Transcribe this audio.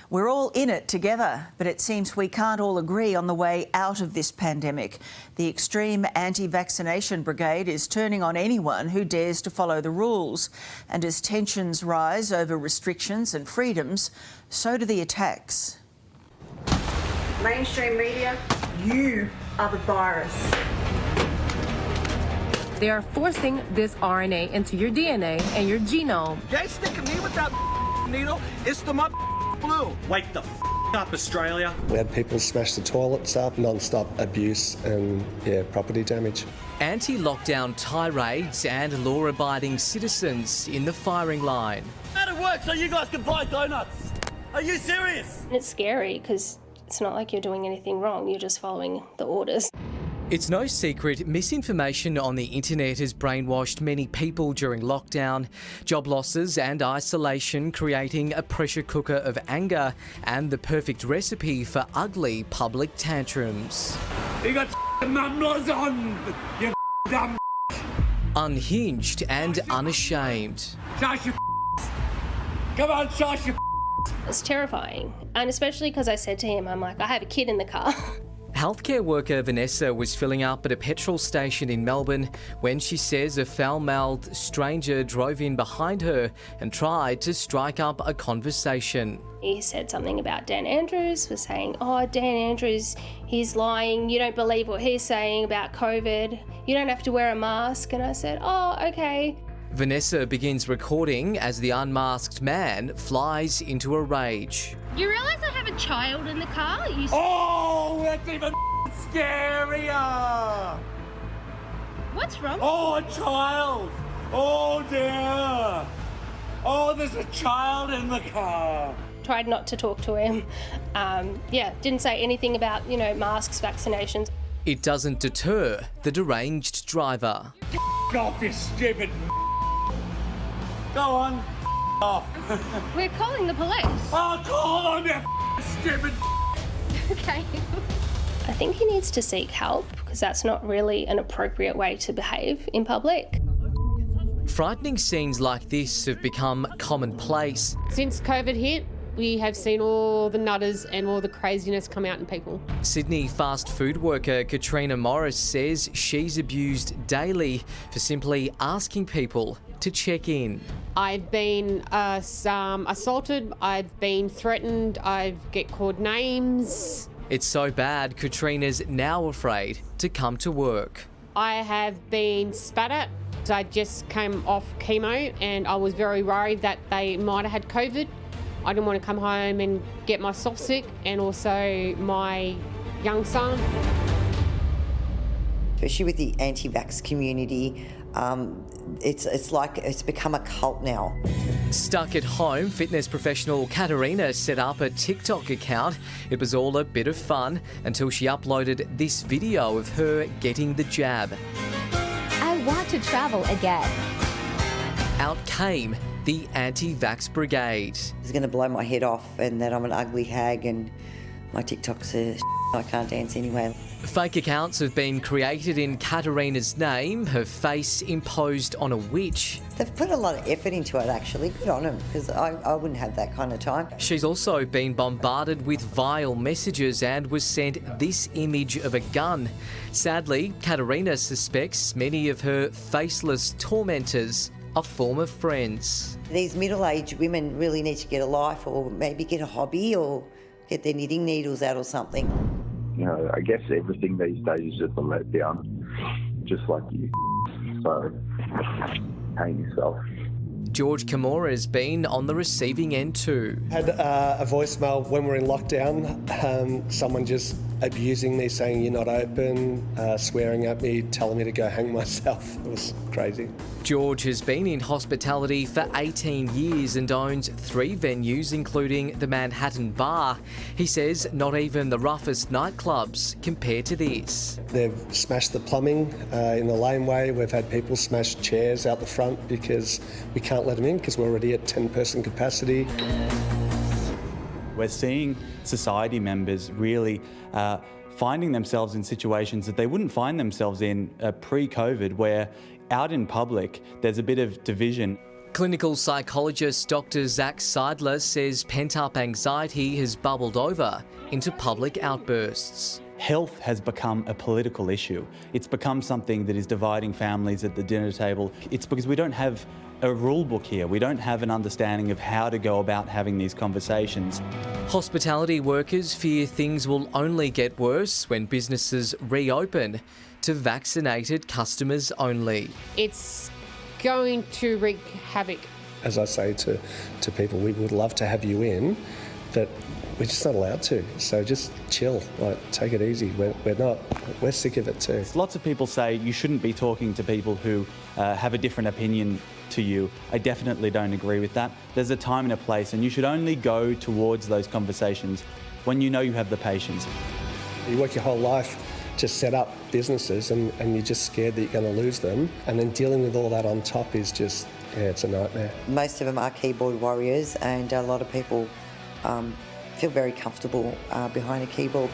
We're all in it together, but it seems we can't all agree on the way out of this pandemic. The extreme anti-vaccination brigade is turning on anyone who dares to follow the rules. And as tensions rise over restrictions and freedoms, so do the attacks. Mainstream media, you are the virus. They are forcing this RNA into your DNA and your genome. They sticking me with that needle, it's the flu. Wake the up, Australia. We had people smash the toilets up, non-stop abuse and, property damage. Anti-lockdown tirades and law-abiding citizens in the firing line. That it works so you guys can buy donuts. Are you serious? It's scary because it's not like you're doing anything wrong, you're just following the orders. It's no secret misinformation on the internet has brainwashed many people during lockdown. Job losses and isolation creating a pressure cooker of anger and the perfect recipe for ugly public tantrums. You got mumblers on, you dumb. Unhinged and unashamed. Shush your Come on, shush your It's terrifying, and especially because I said to him, I'm like, I have a kid in the car. Healthcare worker Vanessa was filling up at a petrol station in Melbourne when she says a foul-mouthed stranger drove in behind her and tried to strike up a conversation. He said something about Dan Andrews, was saying, oh, Dan Andrews, he's lying, you don't believe what he's saying about COVID, you don't have to wear a mask. And I said, oh, okay. Vanessa begins recording as the unmasked man flies into a rage. You realise I have a child in the car? Oh, that's even scarier. What's wrong? Oh, a child. Oh, dear. Oh, there's a child in the car. Tried not to talk to him. Didn't say anything about, masks, vaccinations. It doesn't deter the deranged driver. Get off, you stupid. Go on. Off. We're calling the police. Oh, call on you, stupid. Okay. I think he needs to seek help because that's not really an appropriate way to behave in public. Frightening scenes like this have become commonplace. Since COVID hit, we have seen all the nutters and all the craziness come out in people. Sydney fast food worker Katrina Morris says she's abused daily for simply asking people to check in. I've been assaulted, I've been threatened, I get called names. It's so bad, Katrina's now afraid to come to work. I have been spat at. I just came off chemo and I was very worried that they might have had COVID. I didn't want to come home and get myself sick and also my young son. Especially with the anti-vax community, it's like it's become a cult now. Stuck at home, fitness professional Katerina set up a TikTok account. It was all a bit of fun until she uploaded this video of her getting the jab. I want to travel again. Out came the anti-vax brigade. It's going to blow my head off and that I'm an ugly hag and my TikTok says I can't dance anyway. Fake accounts have been created in Katerina's name, her face imposed on a witch. They've put a lot of effort into it actually, good on them, because I wouldn't have that kind of time. She's also been bombarded with vile messages and was sent this image of a gun. Sadly, Katerina suspects many of her faceless tormentors are former friends. These middle-aged women really need to get a life or maybe get a hobby or get their knitting needles out or something. I guess everything these days is just a letdown, just like you. So, hang yourself. George Kimura has been on the receiving end too. Had a voicemail when we're in lockdown, someone just abusing me, saying you're not open, swearing at me, telling me to go hang myself. It was crazy. George has been in hospitality for 18 years and owns 3 venues, including the Manhattan Bar. He says not even the roughest nightclubs compare to this. They've smashed the plumbing in the laneway. We've had people smash chairs out the front because we can't let them in because we're already at 10-person capacity. We're seeing society members really finding themselves in situations that they wouldn't find themselves in pre-COVID, where out in public there's a bit of division. Clinical psychologist Dr. Zach Seidler says pent-up anxiety has bubbled over into public outbursts. Health has become a political issue. It's become something that is dividing families at the dinner table. It's because we don't have a rule book here. We don't have an understanding of how to go about having these conversations. Hospitality workers fear things will only get worse when businesses reopen to vaccinated customers only. It's going to wreak havoc. As I say to people, we would love to have you in, but we're just not allowed to. So just chill, like take it easy. We're sick of it too. Lots of people say you shouldn't be talking to people who have a different opinion to you. I definitely don't agree with that. There's a time and a place, and you should only go towards those conversations when you know you have the patience. You work your whole life to set up businesses and you're just scared that you're going to lose them. And then dealing with all that on top is just, it's a nightmare. Most of them are keyboard warriors, and a lot of people feel very comfortable behind a keyboard.